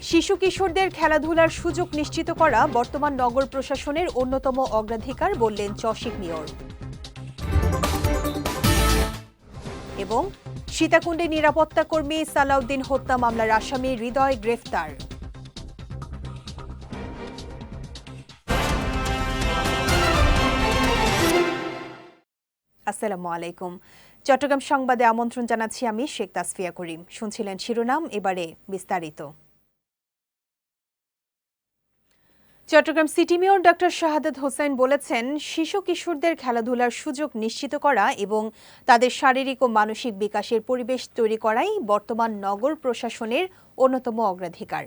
শিশু কিশোরদের খেলাধুলার সুযোগ নিশ্চিত করা বর্তমান নগর প্রশাসনের অন্যতম অগ্রাধিকার বললেন চসিক মেয়র। এবং সীতাকুণ্ডে নিরাপত্তা কর্মী সালাউদ্দিন হত্যা মামলার আসামি হৃদয় গ্রেফতার। আসসালামু আলাইকুম। চট্টগ্রাম সংবাদে আমন্ত্রণ জানাচ্ছি আমি শেখ তাসফিয়া করিম। শুনছিলেন শিরোনাম, এবারে বিস্তারিত। Chittagong city mayor doctor Shahadat Hossain বলেছেন, শিশু কিশোরদের খেলাধুলার সুযোগ নিশ্চিত করা এবং তাদের শারীরিক ও মানসিক বিকাশের পরিবেশ তৈরি করাই বর্তমান নগর প্রশাসনের অন্যতম অগ্রাধিকার।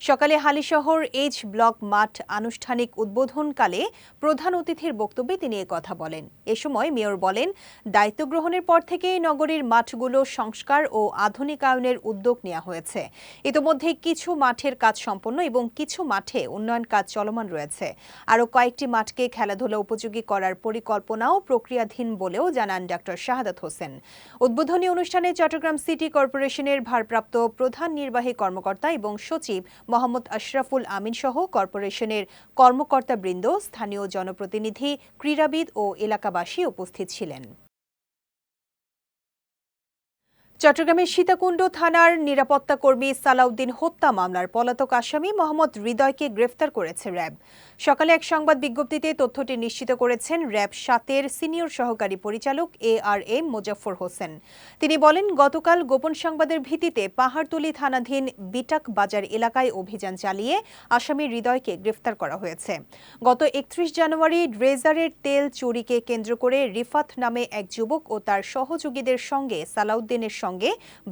সকালে হালিশহর এইচ ব্লক মাঠ আনুষ্ঠানিক উদ্বোধনকালে প্রধান অতিথির বক্তব্যে তিনি কথা বলেন। এ সময় মেয়র বলেন, দায়িত্ব গ্রহণের পর থেকেই নগরীর মাঠগুলো সংস্কার ও আধুনিকায়নের উদ্যোগ নেওয়া হয়েছে। ইতোমধ্যে কিছু মাঠের কাজ সম্পন্ন এবং কিছু মাঠে উন্নয়ন কাজ চলমান রয়েছে। আরও কয়েকটি মাঠকে খেলাধুলা উপযোগী করার পরিকল্পনাও প্রক্রিয়াধীন বলেও জানান ডক্টর শাহাদাত হোসেন। উদ্বোধনী অনুষ্ঠানে চট্টগ্রাম সিটি কর্পোরেশনের ভারপ্রাপ্ত প্রধান নির্বাহী কর্মকর্তা এবং সচিব মোহাম্মদ আশরাফুল আমিন সহ কর্পোরেশনের কর্মকর্তাবৃন্দ, স্থানীয় জনপ্রতিনিধি, ক্রীড়াবিদ ও এলাকাবাসী উপস্থিত ছিলেন। চট্টগ্রামের সীতাকুণ্ড থানার নিরাপত্তা কর্মী সালাউদ্দিন হত্যা মামলার পলাতক আসামি মোহাম্মদ হৃদয়কে গ্রেফতার করেছে র্যাব। সকালে এক সংবাদ বিজ্ঞপ্তিতে তথ্যটি নিশ্চিত করেছেন র্যাব ৭-এর সিনিয়র সহকারী পরিচালক ARM মোজাফফর হোসেন। তিনি বলেন, গতকাল গোপন সংবাদের ভিত্তিতে পাহাড়তলী থানাধীন বিটাক বাজার এলাকায় অভিযান চালিয়ে আসামি হৃদয়কে গ্রেফতার করা হয়েছে। গত ৩১ জানুয়ারি ড্রেজারের তেল চুরিকে কেন্দ্র করে রিফাত নামে এক যুবক ও তার সহযোগীদের সঙ্গে সালাউদ্দিনের সঙ্গে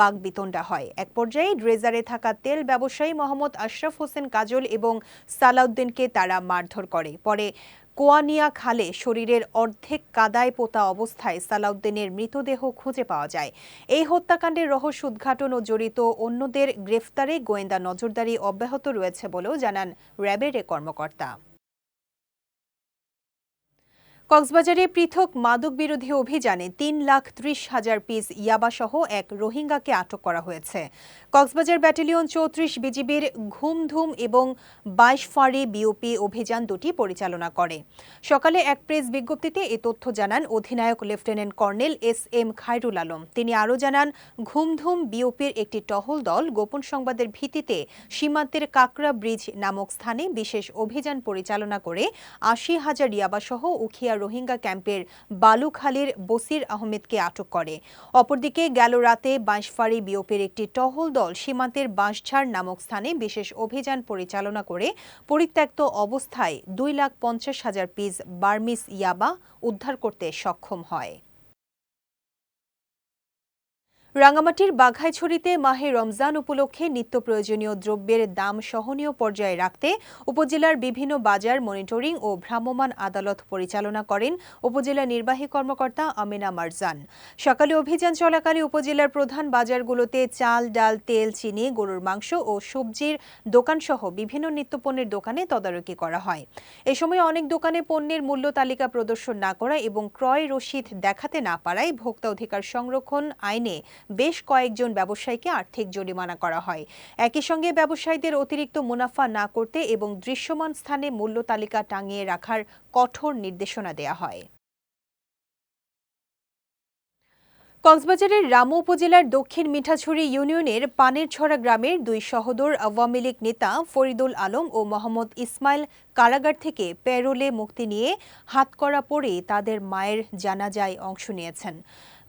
বাগবিতণ্ডা হয়। এক পর্যায়ে ড্রেজারে থাকা তেল ব্যবসায়ী মোহাম্মদ আশরাফ হোসেন কাজল এবং সালাউদ্দিনকে তারা মারধর করে। পরে কোয়ানিয়া খালে শরীরের অর্ধেক কাদায় পোতা অবস্থায় সালাউদ্দিনের মৃতদেহ খুঁজে পাওয়া যায়। এই হত্যাকাণ্ডের রহস্য উদ্ঘাটন ও জড়িত অন্যদের গ্রেফতারে গোয়েন্দা নজরদারি অব্যাহত রয়েছে বলেও জানান র্যাবের কর্মকর্তা। কক্সবাজারে পৃথক মাদক বিরোধী অভিযানে ৩,৩০,০০০ পিস ইয়াবাসহ এক রোহিঙ্গাকে আটক করা হয়েছে। কক্সবাজার ব্যাটালিয়ন ৩৪ বিজিবির ঘুমধুম এবং ২২ ফাঁড়ি বিওপি অভিযান দুটি পরিচালনা করে। সকালে এক প্রেস বিজ্ঞপ্তিতে এ তথ্য জানান অধিনায়ক lieutenant colonel SM Khairul Alam. তিনি আরও জানান, ঘুমধুম বিওপির একটি টহল দল গোপন সংবাদের ভিত্তিতে সীমান্তের কাকরা ব্রিজ নামক স্থানে বিশেষ অভিযান পরিচালনা করে ৮০,০০০ ইয়াবাসহ উখিয়া রোহিঙ্গা ক্যাম্পের বালুখালীর বসির আহমেদকে আটক করে। অপরদিকে গেল রাতে বাঁশফাড়ি বিওপির একটি টহল দল সীমান্তের বাঁশঝাড় নামক স্থানে বিশেষ অভিযান পরিচালনা করে পরিত্যক্ত অবস্থায় 2,50,000 পিস বার্মিস ইয়াবা উদ্ধার করতে সক্ষম হয়। রাঙ্গামাটির বাঘাইছড়িতে মাহে রমজান উপলক্ষে নিত্য প্রয়োজনীয় দ্রব্যের দাম সহনীয় পর্যায়ে রাখতে উপজেলার বিভিন্ন বাজার মনিটরিং ও ভ্রাম্যমাণ আদালত পরিচালনা করেন উপজেলা নির্বাহী কর্মকর্তা আমিনা মারজান। সকালে অভিযান চলাকালে উপজেলার প্রধান বাজারগুলোতে চাল, ডাল, তেল, চিনি, গরুর মাংস ও সবজির দোকানসহ বিভিন্ন নিত্যপণ্যের দোকানে তদারকি করা হয়। এ সময় অনেক দোকানে পণ্যের মূল্য তালিকা প্রদর্শন না করা এবং ক্রয় রসিদ দেখাতে না পারায় ভোক্তা অধিকার সংরক্ষণ আইনে বেশ কয়েকজন ব্যবসায়ীকে আর্থিক জরিমানা করা হয়। একই সঙ্গে ব্যবসায়ীদের অতিরিক্ত মুনাফা না করতে এবং দৃশ্যমান স্থানে মূল্য তালিকা টাঙিয়ে রাখার কঠোর নির্দেশনা দেয়া হয়। কক্সবাজারের রামু উপজেলার দক্ষিণ মিঠাছড়ি ইউনিয়নের পানেরছড়া গ্রামের দুই সহোদর আওয়ামী লীগ নেতা ফরিদুল আলম ও মোহাম্মদ ইসমাইল কারাগার থেকে প্যারোলে মুক্তি নিয়ে হাতকড়া পরে তাদের মায়ের জানাজায় অংশ নিয়েছেন।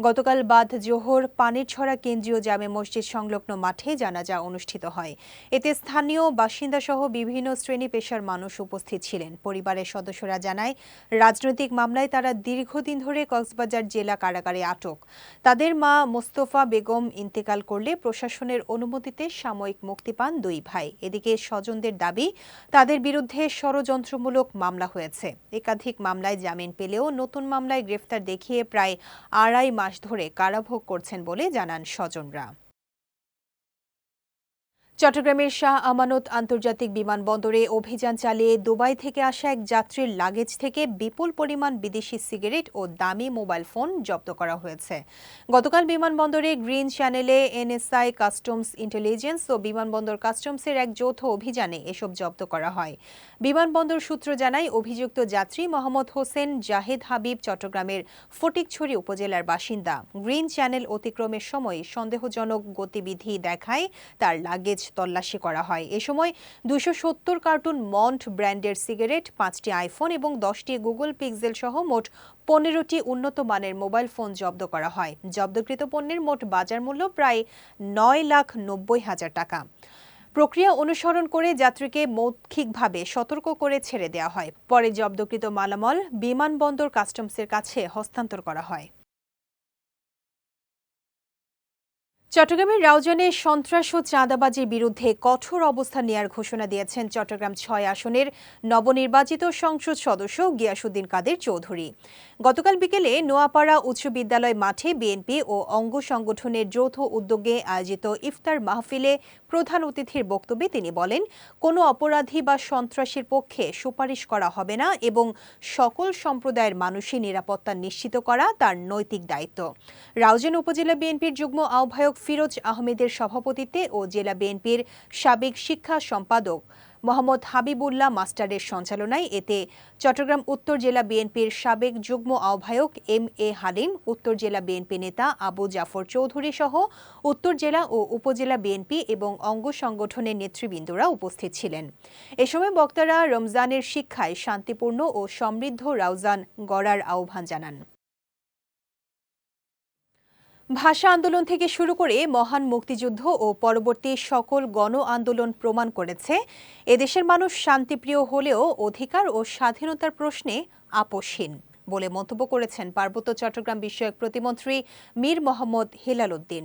গতকাল বাদ জোহর পানেরছড়া কেন্দ্রীয় জামে মসজিদ সংলগ্ন মাঠে জানাজা অনুষ্ঠিত হয়। এতে স্থানীয় বাসিন্দাসহ বিভিন্ন শ্রেণী পেশার মানুষ উপস্থিত ছিলেন। পরিবারের সদস্যরা জানায়, রাজনৈতিক মামলায় তারা দীর্ঘদিন ধরে কক্সবাজার জেলা কারাগারে আটক। তাদের মা মোস্তফা বেগম ইন্তেকাল করলে প্রশাসনের অনুমতিতে সাময়িক মুক্তি পান দুই ভাই। এদিকে স্বজনদের দাবি, তাদের বিরুদ্ধে ষড়যন্ত্রমূলক মামলা হয়েছে। একাধিক মামলায় জামিন পেলেও নতুন মামলায় গ্রেফতার দেখিয়ে প্রায় ২.৫ মাস ধরে কারাভোগ করছেন বলে জানান স্বজনরা। চট্টগ্রামের শাহ আমানত আন্তর্জাতিক বিমানবন্দরে অভিযান চালিয়ে দুবাই থেকে আসা এক যাত্রীর লাগেজ থেকে বিপুল পরিমাণ বিদেশি সিগারেট ও দামি মোবাইল ফোন জব্দ করা হয়েছে। গতকাল বিমানবন্দরে গ্রিন চ্যানেলে এনএসআই, কাস্টমস ইন্টেলিজেন্স ও বিমানবন্দর কাস্টমসের এক যৌথ অভিযানে এসব জব্দ করা হয়। বিমানবন্দর সূত্র জানায়, অভিযুক্ত যাত্রী মোহাম্মদ হোসেন জাহেদ হাবিব চট্টগ্রামের ফটিকছড়ি উপজেলার বাসিন্দা। গ্রিন চ্যানেল অতিক্রমের সময় সন্দেহজনক গতিবিধি দেখায় তার লাগেজ তল্লাশি করা হয়। এ সময় 270 কার্টুন মন্ট ব্র্যান্ডের সিগারেট, 5টি আইফোন এবং 10টি গুগল পিক্সেল সহ মোট 15টি উন্নত মানের মোবাইল ফোন জব্দ করা হয়। জব্দকৃত পণ্যের মোট বাজার মূল্য প্রায় 9,90,000 টাকা। প্রক্রিয়া অনুসরণ করে যাত্রীকে মৌখিকভাবে সতর্ক করে ছেড়ে দেওয়া হয়। পরে জব্দকৃত মালামাল বিমানবন্দর কাস্টমসের কাছে হস্তান্তর করা হয়। চট্টগ্রামের রাউজানে সন্ত্রাস ও চাঁদাবাজির বিরুদ্ধে কঠোর অবস্থান নেওয়ার ঘোষণা দিয়েছেন চট্টগ্রাম 6 আসনের নবনির্বাচিত সংসদ সদস্য গিয়াসউদ্দিন কাদের চৌধুরী। গতকাল বিকেলে নোয়াপাড়া উচ্চ বিদ্যালয় মাঠে বিএনপি ও অঙ্গ সংগঠনের যৌথ উদ্যোগে আয়োজিত ইফতার মাহফিলে প্রধান অতিথির বক্তব্যে তিনি বলেন, কোনো অপরাধী বা সন্ত্রাসীর পক্ষে সুপারিশ করা হবে না এবং সকল সম্প্রদায়ের মানুষই নিরাপত্তা নিশ্চিত করা তার নৈতিক দায়িত্ব। রাউজান উপজেলা বিএনপির যুগ্ম আহ্বায়ক ফিরোজ আহমেদের সভাপতিত্বে ও জেলা বিএনপির সাবেক শিক্ষা সম্পাদক মোহাম্মদ হাবিবুল্লাহ মাস্টারের সঞ্চালনায় এতে চট্টগ্রাম উত্তর জেলা বিএনপির সাবেক যুগ্ম আহ্বায়ক MA হালিম, উত্তর জেলা বিএনপি নেতা আবু জাফর চৌধুরী সহ উত্তর জেলা ও উপজেলা বিএনপি এবং অঙ্গ সংগঠনের নেতৃবৃন্দরা উপস্থিত ছিলেন। এ সময় বক্তারা রমজানের শিক্ষায় শান্তিপূর্ণ ও সমৃদ্ধ রাউজান গড়ার আহ্বান জানান। ভাষা আন্দোলন থেকে শুরু করে মহান মুক্তিযুদ্ধ ও পরবর্তী সকল গণ আন্দোলন প্রমাণ করেছে এদেশের মানুষ শান্তিপ্রিয় হলেও অধিকার ও স্বাধীনতার প্রশ্নে আপোষহীন বলে মন্তব্য করেছেন পার্বত্য চট্টগ্রাম বিষয়ক প্রতিমন্ত্রী মীর মোহাম্মদ হেলাল উদ্দিন।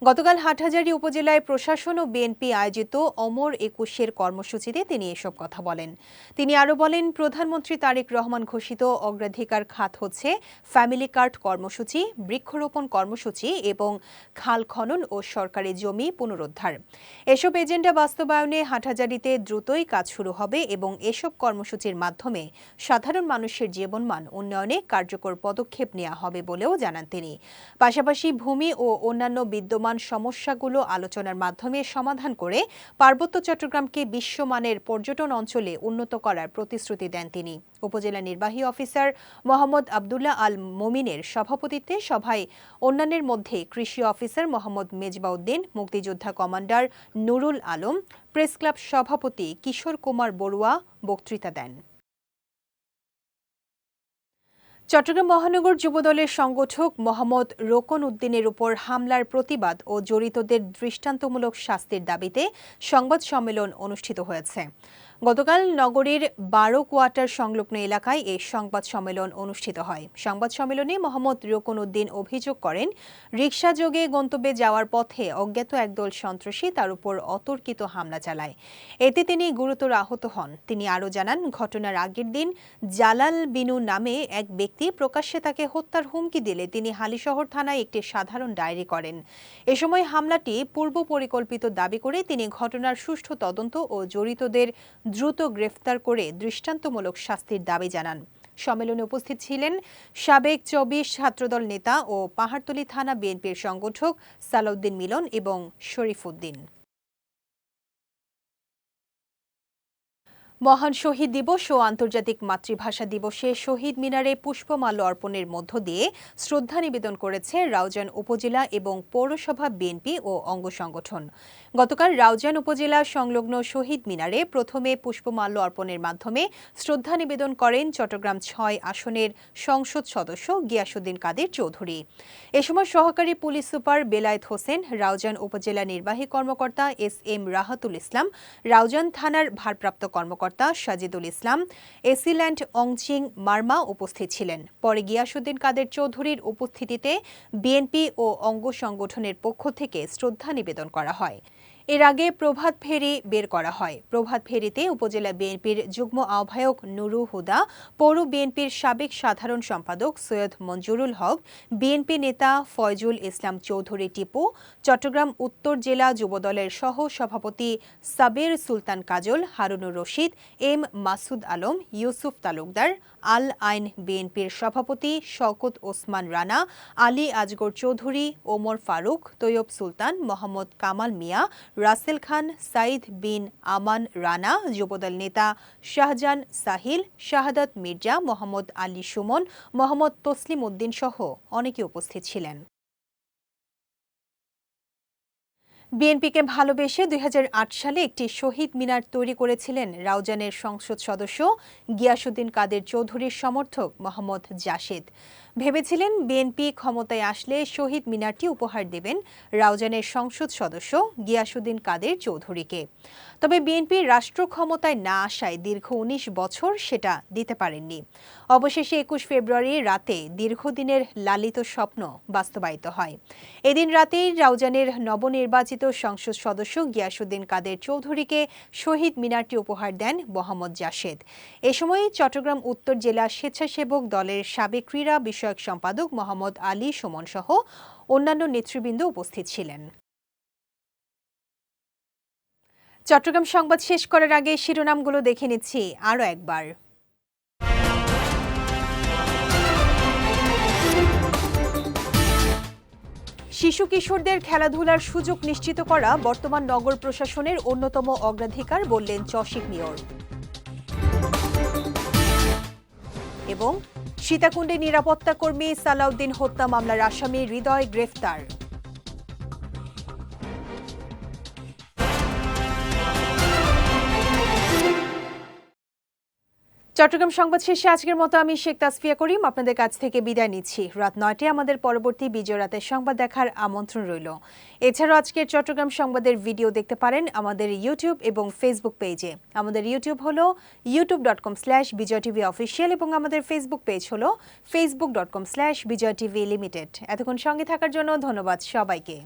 গতকাল হাটহাজারী উপজেলায় প্রশাসন ও বিএনপি আয়োজিত অমর 21-এর কর্মসূচিতে তিনি এসব কথা বলেন। তিনি আরও বলেন, প্রধানমন্ত্রী তারেক রহমান ঘোষিত অগ্রাধিকার খাত হচ্ছে ফ্যামিলি কার্ড কর্মসূচি, বৃক্ষরোপণ কর্মসূচি এবং খাল খনন ও সরকারি জমি পুনরুদ্ধার। এসব এজেন্ডা বাস্তবায়নে হাটহাজারীতে দ্রুতই কাজ শুরু হবে এবং এসব কর্মসূচির মাধ্যমে সাধারণ মানুষের জীবনমান উন্নয়নে কার্যকর পদক্ষেপ নেওয়া হবে বলেও জানান তিনি। পাশাপাশি ভূমি ও অন্যান্য বিদ্যমান সমস্যাগুলো আলোচনার মাধ্যমে সমাধান করে পার্বত্য চট্টগ্রামকে বিশ্বমানের পর্যটন অঞ্চলে উন্নত করার প্রতিশ্রুতি দেন তিনি। উপজেলা নির্বাহী অফিসার মোহাম্মদ আবদুল্লাহ আল মোমিনের সভাপতিত্বে সভায় অন্যান্যের মধ্যে কৃষি অফিসার মোহাম্মদ মেজবাউদ্দিন, মুক্তিযোদ্ধা commander Nurul Alam, press club সভাপতি কিশোর কুমার বড়ুয়া বক্তৃতা দেন। চট্টগ্রাম মহানগর যুবদলের সংগঠক মোহাম্মদ রোকন উদ্দিনের উপর হামলার প্রতিবাদ ও জড়িতদের দৃষ্টান্তমূলক শাস্তির দাবিতে সংবাদ সম্মেলন অনুষ্ঠিত হয়েছে। গতকাল নগরীর 12 কোয়ার্টার সংলগ্ন এলাকায় এই সংবাদ সম্মেলন অনুষ্ঠিত হয়। সংবাদ সম্মেলনে মোহাম্মদ রোকন উদ্দিন অভিযোগ করেন, রিকশাযোগে গন্তব্যে যাওয়ার পথে অজ্ঞাত একদল সন্ত্রাসী তার উপর অতর্কিত হামলা চালায়। এতে তিনি গুরুতর আহত হন। তিনি আরও জানান, ঘটনার আগের দিন জালাল বিনু নামে এক ব্যক্তি প্রকাশ্যে তাকে হত্যার হুমকি দিলে তিনি হালিশহর থানায় একটি সাধারণ ডায়েরি করেন। এ সময় হামলাটি পূর্ব পরিকল্পিত দাবি করে তিনি ঘটনার সুষ্ঠু তদন্ত ও জড়িতদের দ্রুত গ্রেফতার করে দৃষ্টান্তমূলক শাস্তির দাবি জানান। সম্মেলনে উপস্থিত ছিলেন সাবেক 24 ছাত্রদল নেতা ও পাহাড়তলী থানা বিএনপির সংগঠক সালাউদ্দিন মিলন এবং শরীফ উদ্দিন। মহান শহীদ দিবস ও আন্তর্জাতিক মাতৃভাষা দিবসে শহীদ মিনারে পুষ্পমাল্য অর্পণের মধ্য দিয়ে শ্রদ্ধা নিবেদন করেছে রাউজান উপজেলা এবং পৌরসভা বিএনপি ও অঙ্গ সংগঠন। গতকাল রাউজান উপজেলা সংলগ্ন শহীদ মিনারে প্রথমে পুষ্পমাল্য অর্পণের মাধ্যমে শ্রদ্ধা নিবেদন করেন চট্টগ্রাম 6 আসনের সংসদ সদস্য গিয়াসউদ্দিন কাদের চৌধুরী। এ সময় সহকারী পুলিশ সুপার বেলায়েত হোসেন, রাউজান উপজেলা নির্বাহী কর্মকর্তা SM রাহাতুল ইসলাম, রাউজান থানার ভারপ্রাপ্ত কর্মকর্তা সাজিদুল ইসলাম, এসিল্যান্ড অংচিং মার্মা উপস্থিত ছিলেন। পরে গিয়াসউদ্দিন কাদের চৌধুরীর উপস্থিতিতে বিএনপি ও অঙ্গ সংগঠনের পক্ষ থেকে শ্রদ্ধা নিবেদন করা হয়। এর আগে প্রভাত ফেরি বের করা হয়। প্রভাত ফেরিতে উপজেলা বিএনপির যুগ্ম আহ্বায়ক নুরু হুদা, পৌর বিএনপির সাবেক সাধারণ সম্পাদক সৈয়দ মঞ্জুরুল হক, বিএনপি নেতা ফয়জুল ইসলাম চৌধুরী টিপু, চট্টগ্রাম উত্তর জেলা যুবদলের সহ সভাপতি সাবের সুলতান কাজল, হারুনুর রশিদ, এম মাসুদ আলম, ইউসুফ তালুকদার, আল আইন বিএনপির সভাপতি শওকত ওসমান রানা, আলী আজগর চৌধুরী, ওমর ফারুক, তৈয়ব সুলতান, মোহাম্মদ কামাল মিয়া, রাসেল খান, সাইদ বিন আমান রানা, যুবদল নেতা শাহজান সাহিল, শাহাদাত মির্জা, মোহাম্মদ আলী সুমন, মোহাম্মদ তসলিম উদ্দিন সহ অনেকে উপস্থিত ছিলেন। বিএনপিকে ভালোবেসে ২০০৮ সালে একটি শহীদ মিনার তৈরি করেছিলেন রাউজানের সংসদ সদস্য গিয়াসউদ্দিন কাদের চৌধুরীর সমর্থক মোহাম্মদ জাসেদ। ভেবেছিলেন বিএনপি ক্ষমতায় আসলে শহীদ মিনারটি উপহার দেবেন রাউজানের সংসদ সদস্য গিয়াসউদ্দিন কাদের চৌধুরীকে। তবে বিএনপির রাষ্ট্র ক্ষমতায় না আসায় দীর্ঘ ১৯ বছর সেটা দিতে পারেননি। অবশেষে ২১ ফেব্রুয়ারি রাতে দীর্ঘদিনের লালিত স্বপ্ন বাস্তবায়িত হয়। এদিন রাতেই রাউজানের নবনির্বাচিত সংসদ সদস্য গিয়াসউদ্দিন কাদের চৌধুরীকে শহীদ মিনারটি উপহার দেন মোহাম্মদ জাসেদ। এ সময় চট্টগ্রাম উত্তর জেলা স্বেচ্ছাসেবক দলের সাবেক ক্রীড়া বিষয়ক সম্পাদক মোহাম্মদ আলী সুমন সহ অন্যান্য নেতৃবৃন্দ উপস্থিত ছিলেন। চট্টগ্রাম সংবাদ শেষ করার আগে শিরোনামগুলো দেখে নিচ্ছি আরও একবার। শিশু কিশোরদের খেলাধুলার সুযোগ নিশ্চিত করা বর্তমান নগর প্রশাসনের অন্যতম অগ্রাধিকার বললেন চসিক মেয়র। এবং সীতাকুণ্ডে নিরাপত্তা কর্মী সালাউদ্দিন হত্যা মামলার আসামি হৃদয় গ্রেফতার। চট্টগ্রাম সংবাদ শেষে আজকের মতো আমি শেখ তাসফিয়া করিম আপনাদের কাছ থেকে বিদায় নিচ্ছি। রাত ৯টায় আমাদের পরবর্তী বিজয় রাতের সংবাদ দেখার আমন্ত্রণ রইল। এছাড়াও আজকের চট্টগ্রাম সংবাদের ভিডিও দেখতে পারেন আমাদের ইউটিউব এবং ফেসবুক পেজে। আমাদের ইউটিউব হলো youtube.com/BijayTVOfficial এবং আমাদের ফেসবুক পেজ হলো facebook.com/BijayTVLimited। এতক্ষণ সঙ্গে থাকার জন্য ধন্যবাদ সবাইকে।